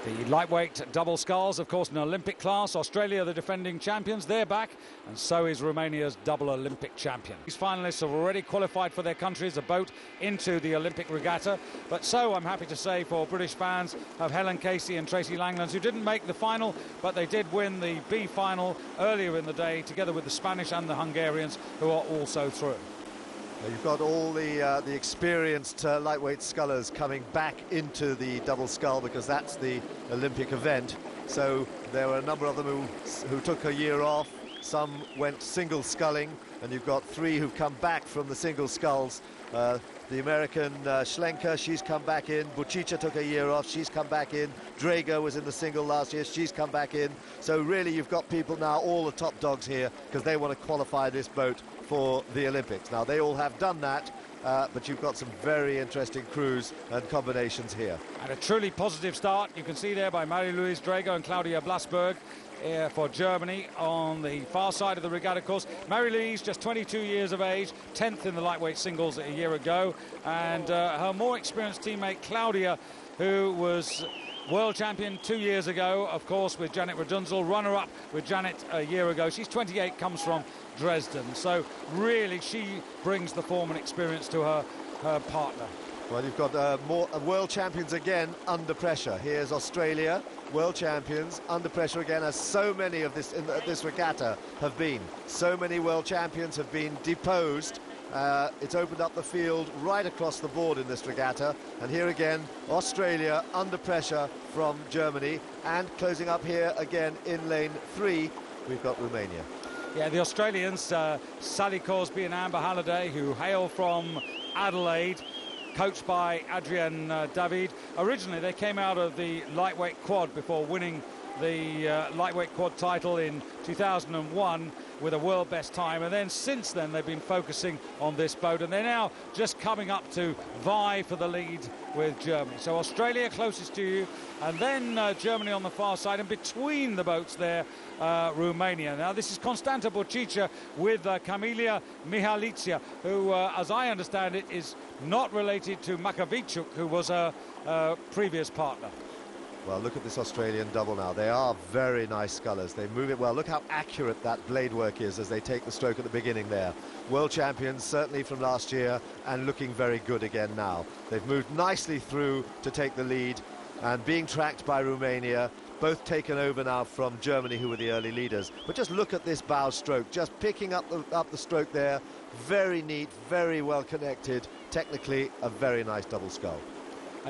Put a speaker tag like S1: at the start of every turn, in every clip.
S1: The lightweight double sculls, of course, an Olympic class. Australia, the defending champions, they're back, and so is Romania's double Olympic champion. These finalists have already qualified for their countries, a boat into the Olympic regatta. But so, I'm happy to say, for British fans, of Helen Casey and Tracy Langlands, who didn't make the final, but they did win the B final earlier in the day, together with the Spanish and the Hungarians, who are also through.
S2: You've got all the experienced lightweight scullers coming back into the double scull, because that's the Olympic event. So there were a number of them who took a year off. Some went single sculling, and you've got 3 who've come back from the single sculls. The American Schlenker, she's come back in. Bucica took a year off, she's come back in. Drager was in the single last year, she's come back in. So really you've got people now, all the top dogs here, because they want to qualify this boat for the Olympics. Now they all have done that, but you've got some very interesting crews and combinations here.
S1: And a truly positive start, you can see there, by Marie-Louise Drager and Claudia Blasberg for Germany on the far side of the regatta course. Marie-Louise, just 22 years of age, 10th in the lightweight singles a year ago, and her more experienced teammate Claudia, who was world champion 2 years ago, of course, with Janet Radunzel, runner-up with Janet a year ago. She's 28, comes from Dresden, so really she brings the form and experience to her partner.
S2: Well, you've got more world champions again under pressure. Here's Australia, world champions under pressure again, as so many of this regatta have been. So many world champions have been deposed. It's opened up the field right across the board in this regatta, and here again Australia under pressure from Germany, and closing up here again in lane 3 we've got Romania.
S1: Yeah, the Australians, Sally Cosby and Amber Halliday, who hail from Adelaide, coached by Adrienne David. Originally they came out of the lightweight quad before winning the lightweight quad title in 2001 with a world best time, and then since then they've been focusing on this boat, and they're now just coming up to vie for the lead with Germany. So Australia closest to you, and then Germany on the far side, and between the boats there Romania. Now this is Constanta Bucica with Camelia Mihalicia, who as I understand it is not related to Makavichuk, who was her previous partner.
S2: Well, look at this Australian double now. They are very nice scullers. They move it well. Look how accurate that blade work is as they take the stroke at the beginning there. World champions, certainly from last year, and looking very good again now. They've moved nicely through to take the lead, and being tracked by Romania, both taken over now from Germany, who were the early leaders. But just look at this bow stroke, just picking up the stroke there. Very neat, very well connected. Technically, a very nice double scull.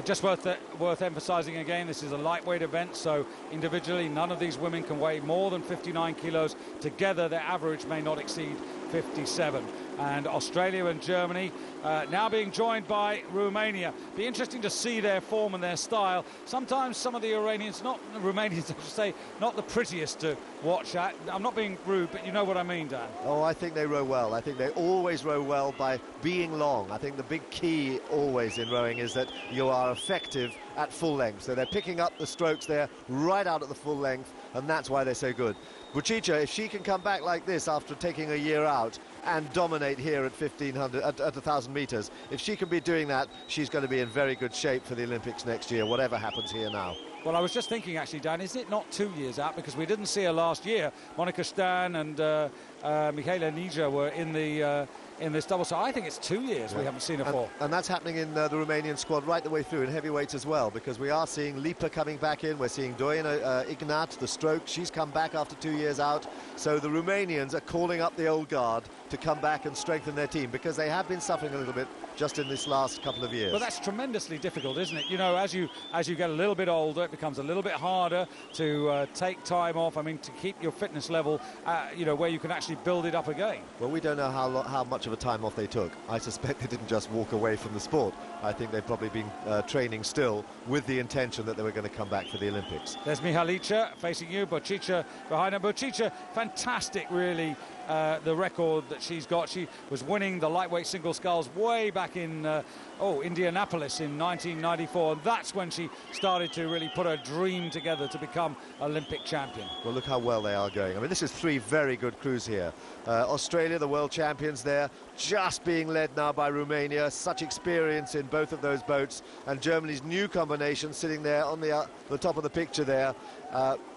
S1: Just worth emphasising again, this is a lightweight event, so individually none of these women can weigh more than 59 kilos. Together their average may not exceed 57. And Australia and Germany now being joined by Romania. Be interesting to see their form and their style. Sometimes some of the Romanians, I should say, not the prettiest to watch at. I'm not being rude, but you know what I mean, Dan.
S2: Oh, I think they row well. I think they always row well by being long. I think the big key always in rowing is that you are effective at full length. So they're picking up the strokes there right out at the full length, and that's why they're so good. Bucica, if she can come back like this after taking a year out and dominate here at 1,500, at 1,000 metres, if she can be doing that, she's going to be in very good shape for the Olympics next year, whatever happens here now.
S1: Well, I was just thinking, actually, Dan, is it not 2 years out? Because we didn't see her last year. Monica Stan and Michaela Nija were in this double, so I think it's 2 years we haven't seen her for.
S2: And that's happening in the Romanian squad right the way through in heavyweights as well, because we are seeing Lipa coming back in, we're seeing Doina Ignat, the stroke, she's come back after 2 years out. So the Romanians are calling up the old guard to come back and strengthen their team, because they have been suffering a little bit just in this last couple of years.
S1: Well, that's tremendously difficult, isn't it? You know, as you get a little bit older, it becomes a little bit harder to take time off. I mean, to keep your fitness level, you know, where you can actually build it up again.
S2: Well, we don't know how much of a time off they took. I suspect they didn't just walk away from the sport. I think they've probably been training still with the intention that they were going to come back for the Olympics.
S1: There's Mihalica facing you, Bucica behind her. Bucica, fantastic, really, the record that she's got. She was winning the lightweight single sculls way back in Indianapolis in 1994, and that's when she started to really put her dream together to become Olympic champion.
S2: Well, look how well they are going. I mean, this is three very good crews here. Australia, the world champions there, just being led now by Romania. Such experience in both of those boats. And Germany's new combination sitting there on the top of the picture there,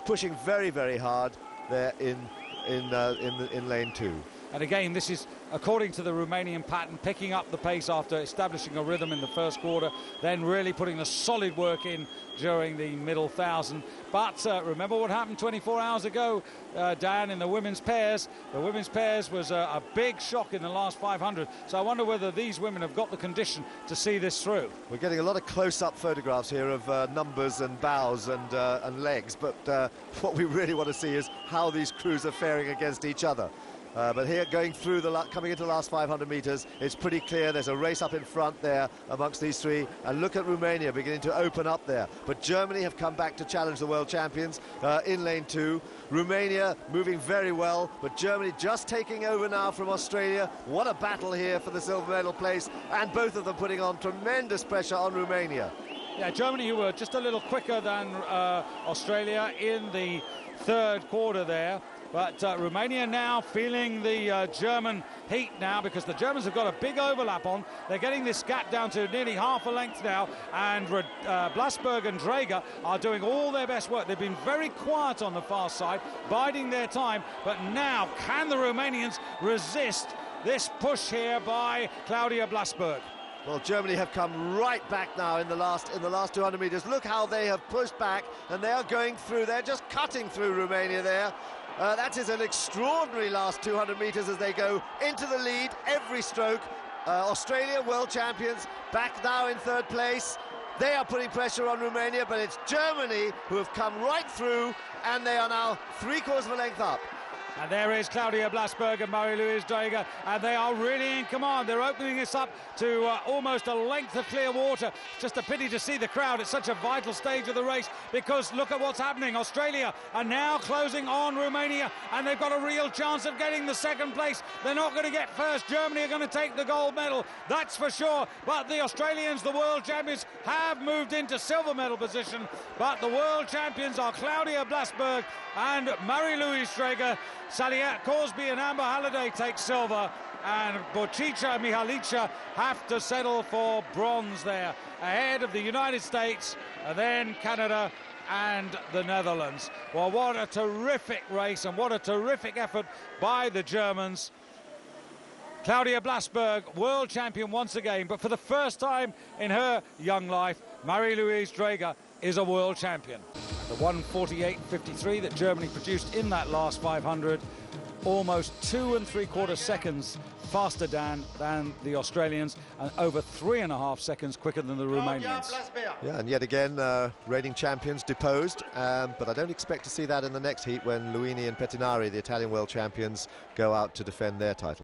S2: pushing very, very hard there in lane 2.
S1: And again, this is, according to the Romanian pattern, picking up the pace after establishing a rhythm in the first quarter, then really putting the solid work in during the middle 1,000. But remember what happened 24 hours ago, Dan, in the women's pairs. The women's pairs was a big shock in the last 500. So I wonder whether these women have got the condition to see this through. We're
S2: getting a lot of close-up photographs here of numbers and bows and legs. But what we really want to see is how these crews are faring against each other. But here, coming into the last 500 metres, it's pretty clear there's a race up in front there amongst these three. And look at Romania beginning to open up there. But Germany have come back to challenge the world champions in lane 2. Romania moving very well, but Germany just taking over now from Australia. What a battle here for the silver medal place, and both of them putting on tremendous pressure on Romania.
S1: Yeah, Germany, who were just a little quicker than Australia in the third quarter there. But Romania now feeling the German heat now, because the Germans have got a big overlap on. They're getting this gap down to nearly half a length now, and Blasberg and Draeger are doing all their best work. They've been very quiet on the far side, biding their time, but now can the Romanians resist this push here by Claudia Blasberg?
S2: Well, Germany have come right back now in the last 200 metres. Look how they have pushed back, and they are going through. They're just cutting through Romania there. That is an extraordinary last 200 metres as they go into the lead every stroke. Australia, world champions, back now in third place. They are putting pressure on Romania, but it's Germany who have come right through, and they are now 3/4 of a length up.
S1: And there is Claudia Blasberg and Marie-Louise Draeger, and they are really in command. They're opening this up to almost a length of clear water. Just a pity to see the crowd at such a vital stage of the race, because look at what's happening. Australia are now closing on Romania, and they've got a real chance of getting the second place. They're not going to get first. Germany are going to take the gold medal, that's for sure. But the Australians, the world champions, have moved into silver medal position. But the world champions are Claudia Blasberg and Marie-Louise Draeger. Saliat Corsby and Amber Halliday take silver, and Bocica and Mihalica have to settle for bronze there, ahead of the United States, and then Canada and the Netherlands. Well, what a terrific race, and what a terrific effort by the Germans. Claudia Blasberg, world champion once again, but for the first time in her young life, Marie-Louise Draeger is a world champion. The 1:48.53 that Germany produced in that last 500, almost 2 3/4 seconds faster than the Australians, and over 3.5 seconds quicker than the Romanians.
S2: Yeah, and yet again, reigning champions deposed, but I don't expect to see that in the next heat when Luini and Pettinari, the Italian world champions, go out to defend their title.